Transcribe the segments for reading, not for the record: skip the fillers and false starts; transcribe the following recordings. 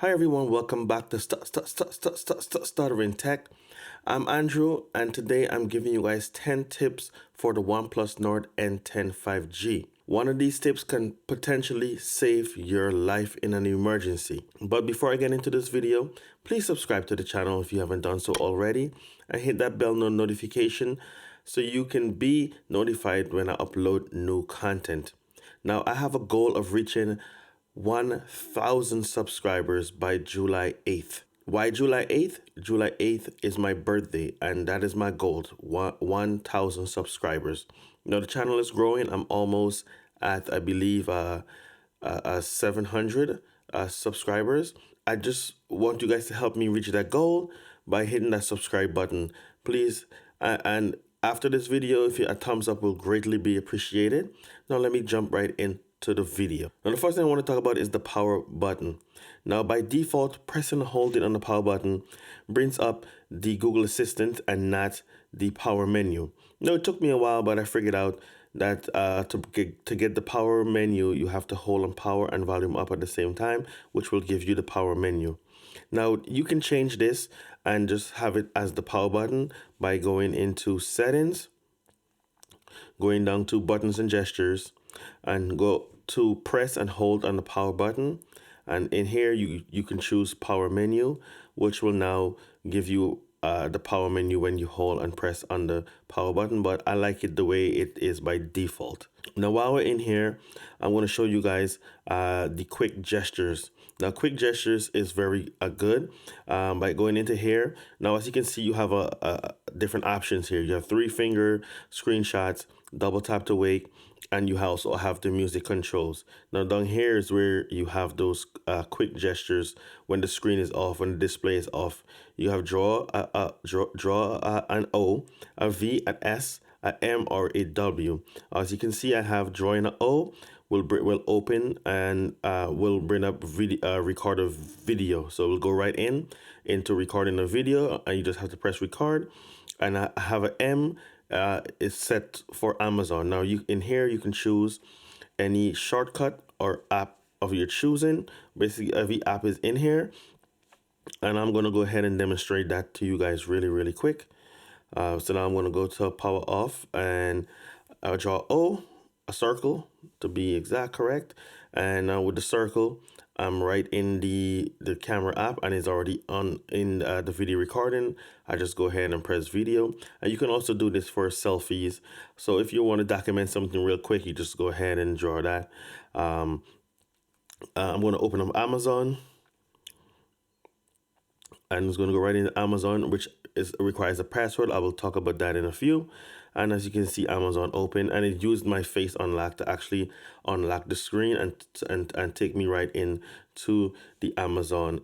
Hi everyone, welcome back to Stuttering Tech. I'm Andrew, and today I'm giving you guys 10 tips for the OnePlus Nord N10 5G. One of these tips can potentially save your life in an emergency. But before I get into this video, please subscribe to the channel if you haven't done so already, and hit that bell notification so you can be notified when I upload new content. Now, I have a goal of reaching 1,000 subscribers by July 8th. Why July 8th? July 8th is my birthday, and that is my goal, 1,000 subscribers. Now, the channel is growing. I'm almost at, I believe, 700 subscribers. I just want you guys to help me reach that goal by hitting that subscribe button, please. And after this video, if you a thumbs up will greatly be appreciated. Now, let me jump right in to the video. Now, the first thing I want to talk about is the power button. Now, by default, pressing and holding on the power button brings up the Google Assistant and not the power menu. Now, it took me a while, but I figured out that to get the power menu, you have to hold on power and volume up at the same time, which will give you the power menu. Now, you can change this and just have it as the power button by going into settings, going down to buttons and gestures, and go to press and hold on the power button. And in here, you can choose power menu, which will now give you the power menu when you hold and press on the power button, but I like it the way it is by default. Now, while we're in here, I'm going to show you guys the quick gestures. Now, quick gestures is very good by going into here. Now, as you can see, you have a different options here. You have 3-finger screenshots, double tap to wake, and you also have the music controls. Now, down here is where you have those quick gestures when the screen is off, when the display is off. You have draw an O, a V, an S, a M, or a W. As you can see, I have drawing an O will open and will bring up record a video. So we'll go right into recording a video, and you just have to press record. And I have an M. Is set for Amazon. Now, in here you can choose any shortcut or app of your choosing. Basically, every app is in here, and I'm gonna go ahead and demonstrate that to you guys really quick. So now I'm gonna go to power off, and I'll draw a circle to be exact, correct. And now with the circle, I'm right in the camera app, and it's already on in the video recording. I just go ahead and press video, and you can also do this for selfies. So if you want to document something real quick, you just go ahead and draw that. I'm going to open up Amazon, and it's going to go right into Amazon, which requires a password. I will talk about that in a few. And as you can see, Amazon open, and it used my face unlock to actually unlock the screen and take me right in to the Amazon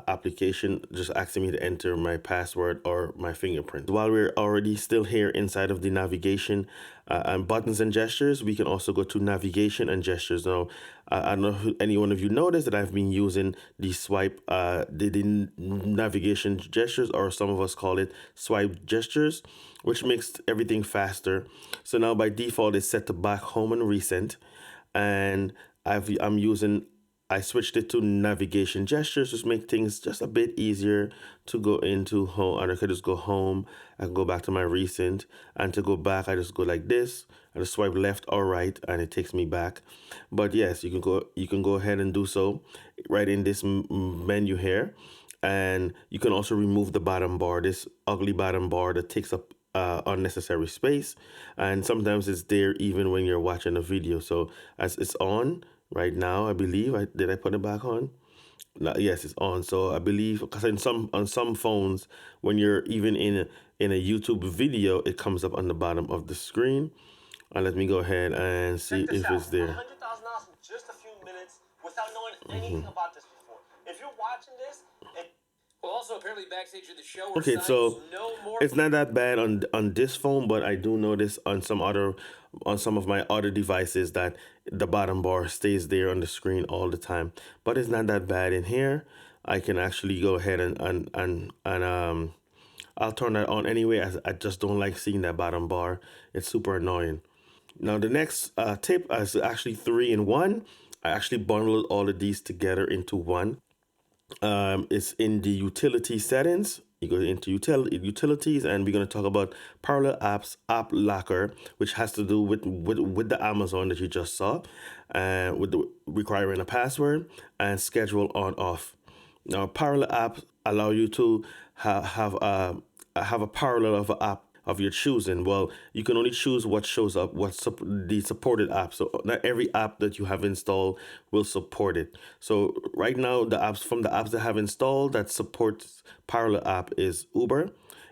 application, just asking me to enter my password or my fingerprint. While we're already still here inside of the navigation and buttons and gestures, we can also go to navigation and gestures. Now, I don't know if any one of you noticed that I've been using the swipe, the navigation gestures, or some of us call it swipe gestures, which makes everything faster. So now by default, it's set to back, home, and recent. And I switched it to navigation gestures, just make things just a bit easier to go into home. And I could just go home, I can go back to my recent, and to go back, I just go like this. I just swipe left or right, and it takes me back. But yes, you can go ahead and do so right in this menu here. And you can also remove the bottom bar, this ugly bottom bar that takes up unnecessary space, and sometimes it's there even when you're watching a video. So as it's on right now, I believe did I put it back on? No, yes, it's on. So I believe, because on some phones, when you're even in a YouTube video, it comes up on the bottom of the screen. And let me go ahead and see if it's there. $100,000 in just a few minutes without knowing anything about this before. If you're watching this, well, also apparently backstage of the show. Okay, so it's not that bad on this phone, but I do notice on some of my other devices that the bottom bar stays there on the screen all the time. But it's not that bad in here. I can actually go ahead and I'll turn that on anyway, as I just don't like seeing that bottom bar. It's super annoying. Now, the next tip is actually 3 in 1. I actually bundled all of these together into one. It's in the utility settings. You go into utilities, and we're going to talk about parallel apps, app locker, which has to do with the Amazon that you just saw, with the requiring a password, and schedule on off. Now, parallel apps allow you to have a parallel of an app of your choosing. Well, you can only choose what shows up, the supported app. So not every app that you have installed will support it. So right now, the apps that have installed that supports parallel app is Uber,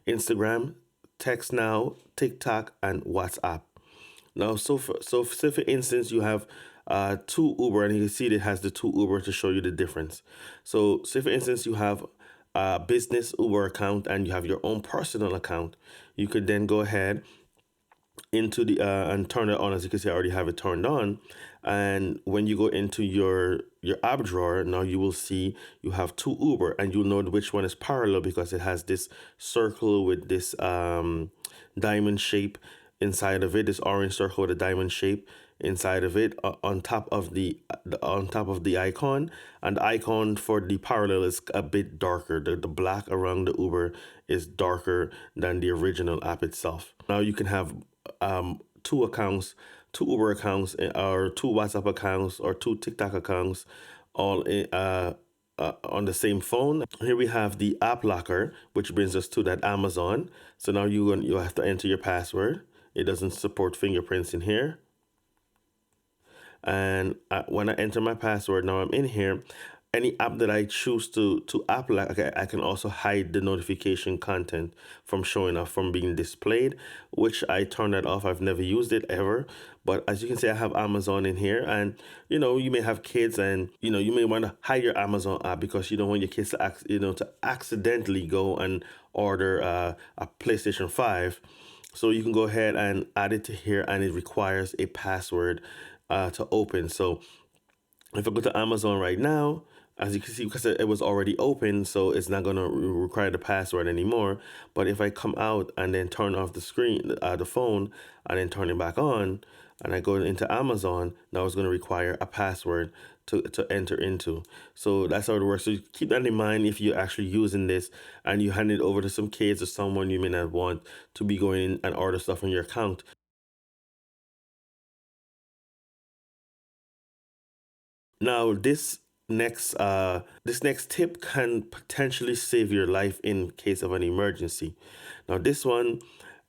Instagram, Text Now, TikTok, and WhatsApp. Now, say for instance, you have two Uber, and you can see it has the two Uber to show you the difference. So, say for instance, you have a business Uber account and you have your own personal account. You could then go ahead into the and turn it on. As you can see, I already have it turned on. And when you go into your app drawer, now you will see you have two Uber, and you'll know which one is parallel because it has this circle with this diamond shape inside of it. This orange circle with a diamond shape inside of it, on top of the icon, and the icon for the parallel is a bit darker. The black around the Uber is darker than the original app itself. Now you can have two accounts, two Uber accounts, or two WhatsApp accounts, or two TikTok accounts, all on the same phone. Here we have the app locker, which brings us to that Amazon. So now you have to enter your password. It doesn't support fingerprints in here. And when I enter my password, now I'm in here. Any app that I choose to app lock, I can also hide the notification content from showing up, from being displayed, which I turn that off. I've never used it ever, but as you can see, I have Amazon in here, and you may have kids, and you may want to hide your Amazon app because you don't want your kids to to accidentally go and order a PlayStation 5. So you can go ahead and add it to here, and it requires a password to open. So if I go to Amazon right now, as you can see, because it was already open, so it's not going to require the password anymore. But if I come out and then turn off the screen, the phone, and then turn it back on, and I go into Amazon, now it's going to require a password to enter into. So that's how it works. So keep that in mind if you're actually using this and you hand it over to some kids or someone you may not want to be going in and order stuff on your account. Now, this next tip can potentially save your life in case of an emergency. Now, this one,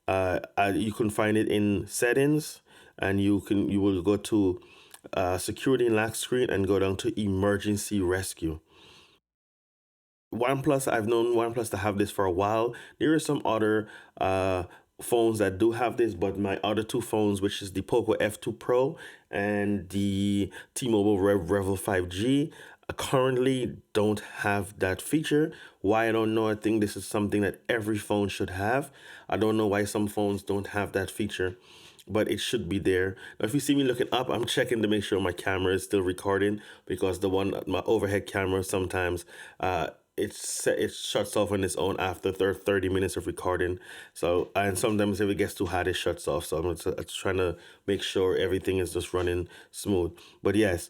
you can find it in settings, and you will go to security and lock screen and go down to emergency rescue. OnePlus, I've known OnePlus to have this for a while. There are some other phones that do have this, but my other two phones, which is the Poco F2 Pro and the T-Mobile Revel 5G, currently don't have that feature. Why, I don't know. I think this is something that every phone should have. I don't know why some phones don't have that feature, but it should be there. Now, if you see me looking up, I'm checking to make sure my camera is still recording, because my overhead camera sometimes it shuts off on its own after 30 minutes of recording. So, and sometimes if it gets too hot, it shuts off. So I'm just trying to make sure everything is just running smooth. But yes,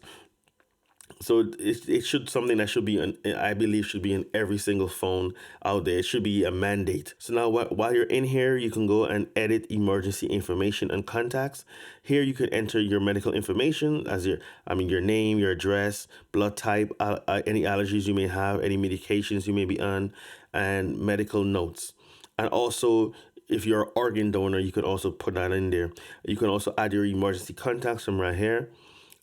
so it should, something that should be I believe should be in every single phone out there. It should be a mandate. So now while you're in here, you can go and edit emergency information and contacts. Here you can enter your medical information as your name, your address, blood type, any allergies you may have, any medications you may be on, and medical notes. And also, if you're an organ donor, you can also put that in there. You can also add your emergency contacts from right here.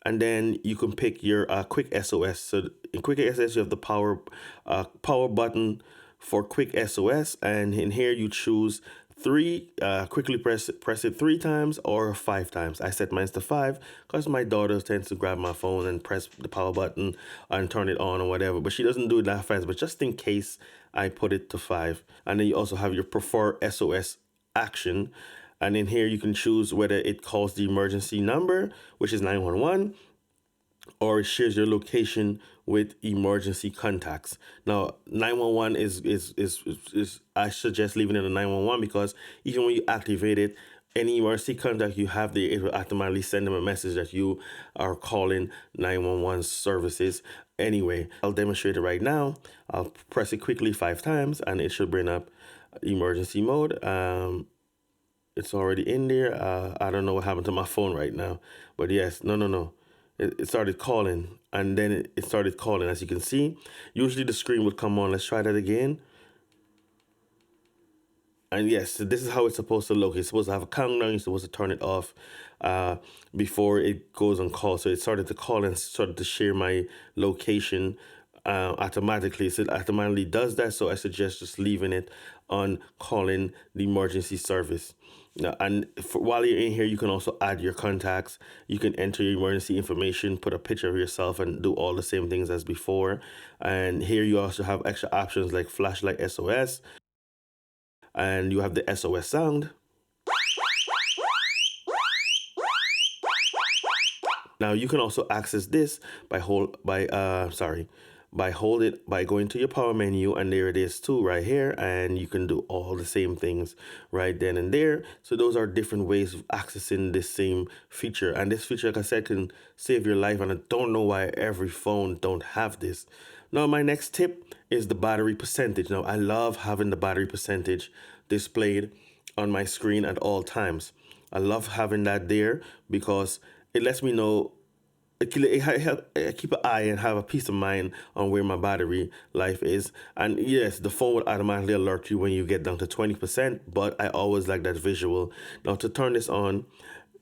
And then you can pick your quick SOS. So in quick SOS, you have the power button for quick SOS, and in here you choose three. Quickly press it 3 times or 5 times. I set mine to 5 because my daughter tends to grab my phone and press the power button and turn it on or whatever, but she doesn't do it that fast. But just in case, I put it to 5. And then you also have your prefer SOS action. And in here, you can choose whether it calls the emergency number, which is 911, or it shares your location with emergency contacts. Now, 911 is I suggest leaving it at 911, because even when you activate it, any emergency contact you have there, it will automatically send them a message that you are calling 911 services. anyway. I'll demonstrate it right now. I'll press it quickly 5 times and it should bring up emergency mode. It's already in there. I don't know what happened to my phone right now, but yes, no. It started calling, and then it started calling. As you can see, usually the screen would come on. Let's try that again. And yes, so this is how it's supposed to look. It's supposed to have a countdown. You're supposed to turn it off before it goes on call. So it started to call and started to share my location automatically. So it automatically does that. So I suggest just leaving it on calling the emergency service. Now, and while you're in here, you can also add your contacts. You can enter your emergency information, put a picture of yourself, and do all the same things as before. And here you also have extra options like flashlight SOS, and you have the SOS sound. Now you can also access this by going to your power menu, and there it is too right here, and you can do all the same things right then and there. So those are different ways of accessing this same feature, and this feature, like I said, can save your life, and I don't know why every phone don't have this. Now my next tip is the battery percentage. Now I love having the battery percentage displayed on my screen at all times. I love having that there because it lets me know. I keep an eye and have a peace of mind on where my battery life is. And yes, the phone will automatically alert you when you get down to 20%, but I always like that visual. Now to turn this on,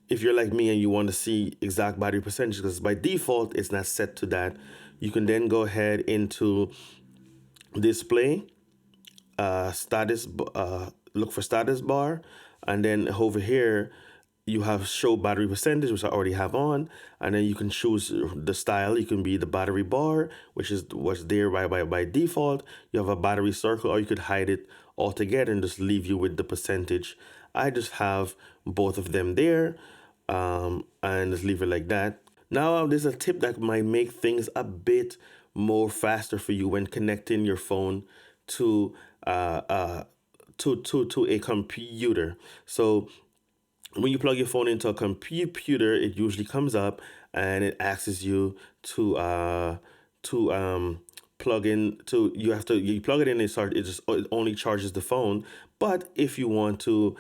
if you're like me and you want to see exact battery percentage, because by default it's not set to that, you can then go ahead into display, look for status bar, and then over here you have show battery percentage, which I already have on, and then you can choose the style. You can be the battery bar, which is what's there by default. You have a battery circle, or you could hide it altogether and just leave you with the percentage. I just have both of them there, and just leave it like that. Now there's a tip that might make things a bit more faster for you when connecting your phone to a computer. So when you plug your phone into a computer, it usually comes up and it asks you to plug in to you plug it in and it only charges the phone. But if you want to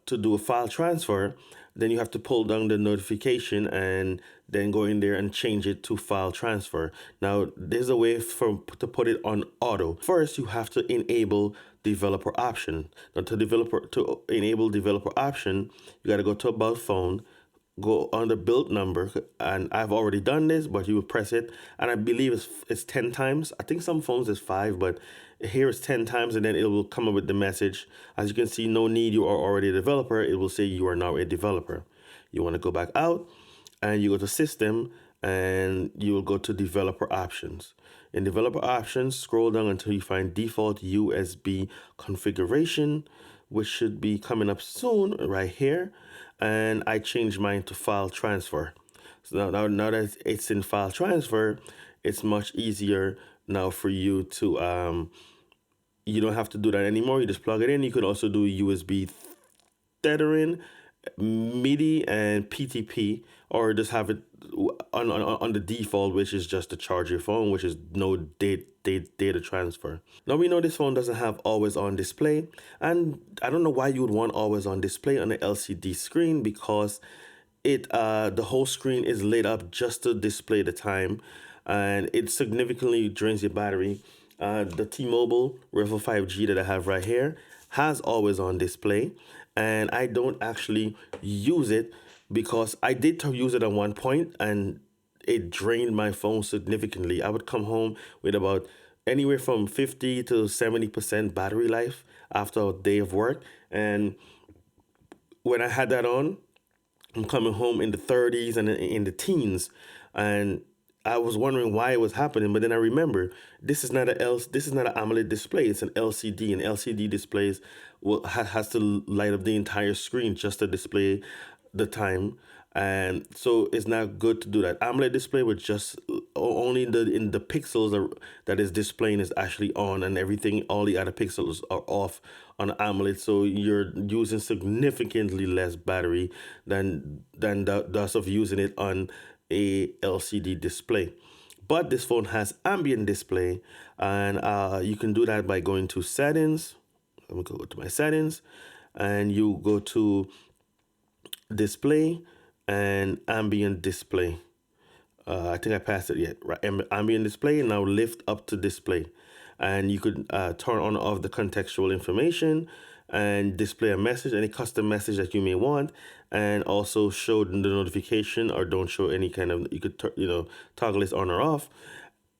do a file transfer, then you have to pull down the notification and then go in there and change it to file transfer. Now there's a way to put it on auto. First, you have to enable developer option. Now to enable developer option, you got to go to about phone, go on the build number, and I've already done this, but you will press it, and I believe it's 10 times. I think some phones is 5, but here it's 10 times, and then it will come up with the message. As you can see, no need, you are already a developer. It will say you are now a developer. You want to go back out, and you go to system, and you will go to developer options. In developer options, scroll down until you find default USB configuration, which should be coming up soon right here. And I changed mine to file transfer. So now that it's in file transfer, it's much easier now for you to you don't have to do that anymore. You just plug it in. You can also do USB tethering, MIDI, and PTP, or just have it on the default, which is just to charge your phone, which is no data transfer. Now we know this phone doesn't have always on display, and I don't know why you would want always on display on an LCD screen, because the whole screen is lit up just to display the time, and it significantly drains your battery. The T-Mobile Revel 5G that I have right here has always on display, and I don't actually use it because I did use it at one point and it drained my phone significantly. I would come home with about anywhere from 50 to 70% battery life after a day of work, and when I had that on, I'm coming home in the 30s and in the teens, and I was wondering why it was happening. But then I remember this is not an AMOLED display; it's an LCD. And LCD displays has to light up the entire screen just to display the time, and so it's not good to do that. AMOLED display with just only in the pixels that is displaying is actually on, and everything, all the other pixels are off on AMOLED. So you're using significantly less battery than thus of using it on a LCD display. But this phone has ambient display, and you can do that by going to settings. Let me go to my settings, and you go to display and ambient display. I think I passed it yet. Right, ambient display. Now lift up to display, and you could turn on or off the contextual information and display a message, any custom message that you may want, and also show the notification or don't show any kind of. You could toggle this on or off,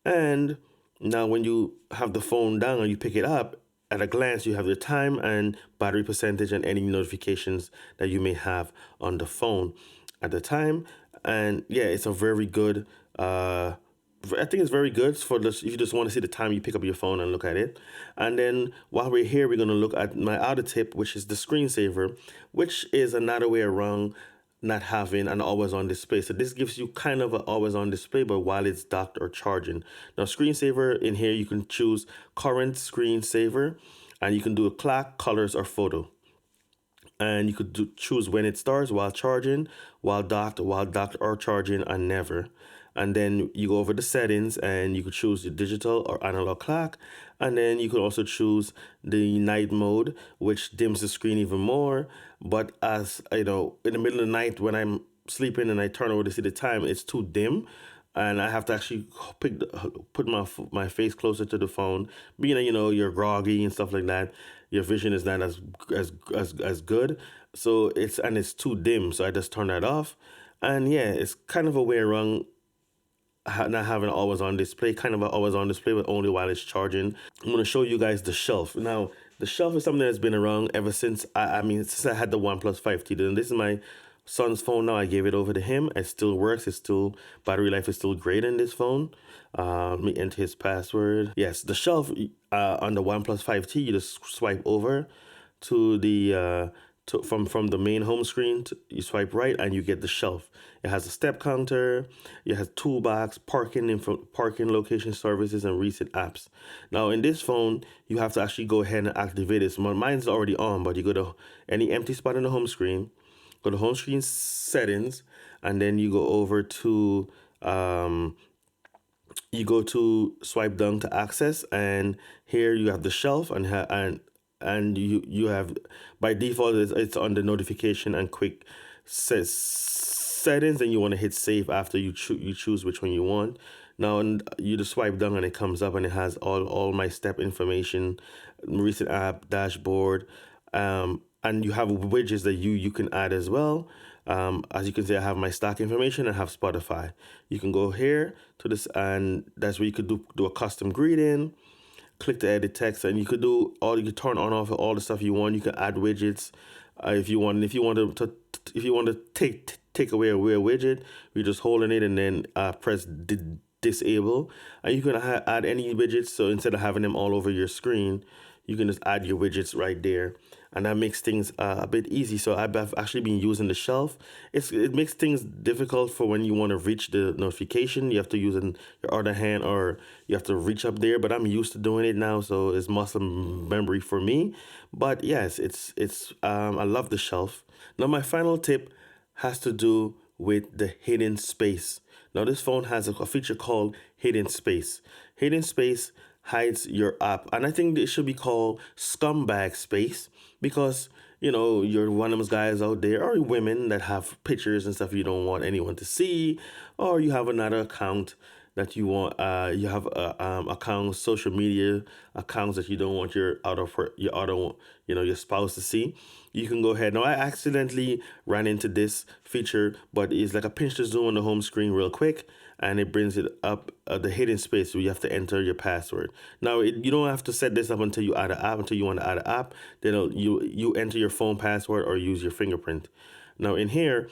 and now when you have the phone down and you pick it up, at a glance you have the time and battery percentage and any notifications that you may have on the phone at the time. And yeah, it's a very good I think it's very good for this if you just want to see the time you pick up your phone and look at it. And then while we're here, we're going to look at my other tip, which is the screensaver, which is another way around not having an always on display. So this gives you kind of an always on display, but while it's docked or charging. Now screensaver, in here you can choose current screensaver, and you can do a clock, colors, or photo. And you could choose when it starts, while charging, while docked or charging, and never. And then you go over the settings and you could choose the digital or analog clock. And then you could also choose the night mode, which dims the screen even more. But as you know, in the middle of the night when I'm sleeping and I turn over to see the time, it's too dim. And I have to actually put my face closer to the phone, being that you're groggy and stuff like that. Your vision is not as good, so it's too dim. So I just turn that off, and yeah, it's kind of a way around not having always on display, kind of always on display, but only while it's charging. I'm going to show you guys the shelf. Now, the shelf is something that's been around ever since, since I had the OnePlus 5T. This is my son's phone now. I gave it over to him. It still works. Battery life is still great in this phone. Let me enter his password. Yes, the shelf on the OnePlus 5T, you just swipe over to the from the main home screen. You swipe right and you get the shelf. It has a step counter. It has toolbox, parking location services, and recent apps. Now in this phone, you have to actually go ahead and activate it. So mine's already on, but you go to any empty spot on the home screen, go to home screen settings, and then you go over to swipe down to access, and here you have the shelf, and you have, by default it's on the notification and quick settings, and you want to hit save after you choose which one you want. Now you just swipe down and it comes up and it has all my step information, recent app, dashboard, and you have widgets that you can add as well. As you can see, I have my stock information. I have Spotify. You can go here to this, and that's where you could do a custom greeting. Click to edit text, and you could turn on off all the stuff you want. You can add widgets if you want. If you want to take away a widget, you just hold on it and then press disable, and you can add any widgets. So instead of having them all over your screen, you can just add your widgets right there, and that makes things a bit easy. So I've actually been using the shelf. It makes things difficult for when you want to reach the notification. You have to use your other hand, or you have to reach up there. But I'm used to doing it now, so it's muscle memory for me. But yes, I love the shelf. Now my final tip has to do with the hidden space. Now this phone has a feature called hidden space. Hidden space hides your app, and I think it should be called scumbag space, because you're one of those guys out there, or women, that have pictures and stuff you don't want anyone to see, or you have another account that you want, you have accounts, social media accounts that you don't want your spouse to see. You can go ahead. Now I accidentally ran into this feature, but it's like a pinch to zoom on the home screen real quick, and it brings it up the hidden space where you have to enter your password. Now you don't have to set this up until you add an app. Until you want to add an app, then you enter your phone password or use your fingerprint. Now in here,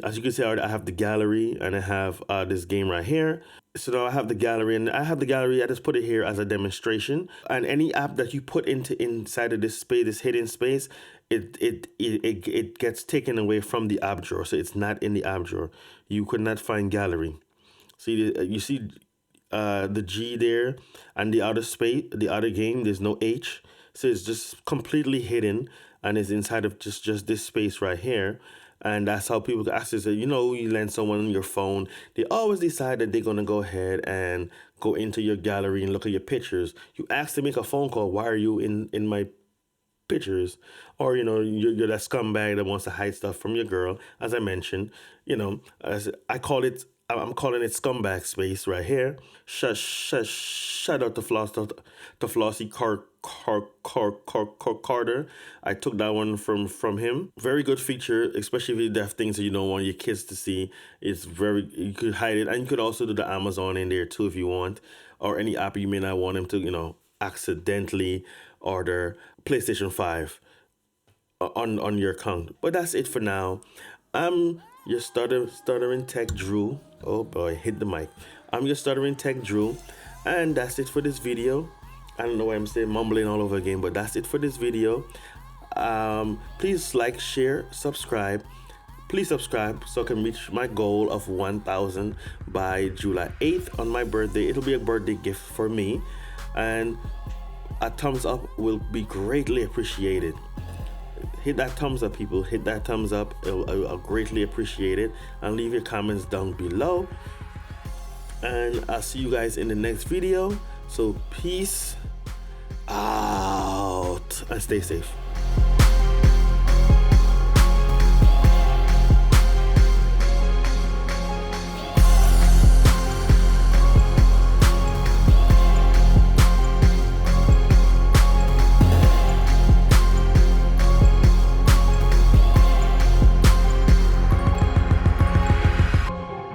as you can see, I have the gallery, and I have this game right here. So now I have the gallery, and I just put it here as a demonstration. And any app that you put inside of this space, this hidden space, it gets taken away from the app drawer. So it's not in the app drawer. You could not find gallery. See, you see the G there, and the other space, the other game, there's no H. So it's just completely hidden, and it's inside of just this space right here. And that's how people access it. You know, you lend someone your phone, they always decide that they're gonna go ahead and go into your gallery and look at your pictures. You ask to make a phone call, why are you in my pictures? Or you know, you're that scumbag that wants to hide stuff from your girl, as I mentioned. You know, as I'm calling it scumbag space right here. Shout out to Flossie Carter. I took that one from him. Very good feature, especially if you have things that you don't want your kids to see. It's very, you could hide it, and you could also do the Amazon in there too if you want, or any app you may not want them to, you know, accidentally order PlayStation 5 on your account. But that's it for now. I'm your stuttering tech Drew. Oh boy, hit the mic. I'm your stuttering tech Drew, and that's it for this video. I don't know why I'm saying mumbling all over again, but that's it for this video. Please like, share, subscribe. Please subscribe so I can reach my goal of 1,000 by July 8th on my birthday. It'll be a birthday gift for me, and a thumbs up will be greatly appreciated. Hit that thumbs up, people. Hit that thumbs up. I'll greatly appreciate it. And leave your comments down below. And I'll see you guys in the next video. So peace out and stay safe.